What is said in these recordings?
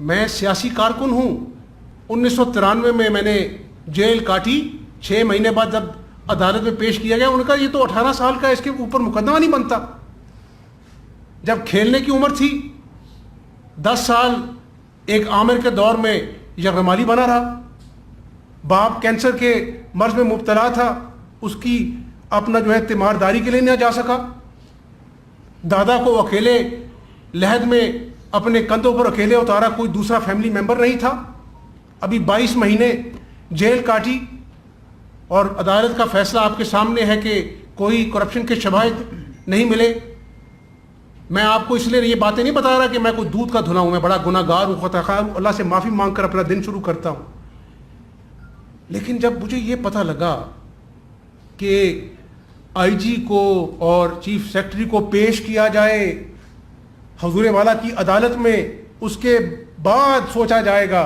मैं सियासी कारकुन हूँ। 1993 में मैंने जेल काटी। 6 महीने बाद जब अदालत में पेश किया गया, उन्होंने कहा ये तो 18 साल का, इसके ऊपर मुकदमा नहीं बनता। जब खेलने की उम्र थी, 10 साल एक आमिर के दौर में यगमाली बना रहा। बाप कैंसर के मर्ज में मुब्तला था, उसकी अपना जो है तीमारदारी के लिए नहीं जा सका। दादा को अकेले लहद में अपने कंधों पर अकेले उतारा, कोई दूसरा फैमिली मेंबर नहीं था। अभी 22 महीने जेल काटी और अदालत का फैसला आपके सामने है कि कोई करप्शन के शवाहिद नहीं मिले। मैं आपको इसलिए ये बातें नहीं बता रहा कि मैं कोई दूध का धुला हूँ, मैं बड़ा गुनाहगार हूँ, खताकार हूँ, अल्लाह से माफ़ी मांग कर अपना दिन शुरू करता हूँ। लेकिन जब मुझे ये पता लगा कि आईजी को और चीफ सेक्रेटरी को पेश किया जाए हुजूर वाला की अदालत में, उसके बाद सोचा जाएगा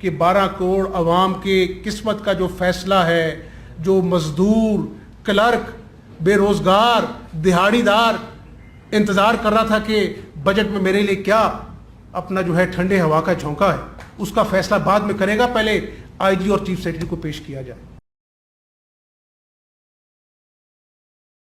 कि 12 करोड़ अवाम के किस्मत का जो फैसला है, जो मजदूर, क्लर्क, बेरोज़गार, दिहाड़ीदार इंतज़ार कर रहा था कि बजट में मेरे लिए क्या अपना जो है ठंडे हवा का झोंका है, उसका फैसला बाद में करेगा, पहले आईजी और चीफ सेक्रेटरी को पेश किया जाए।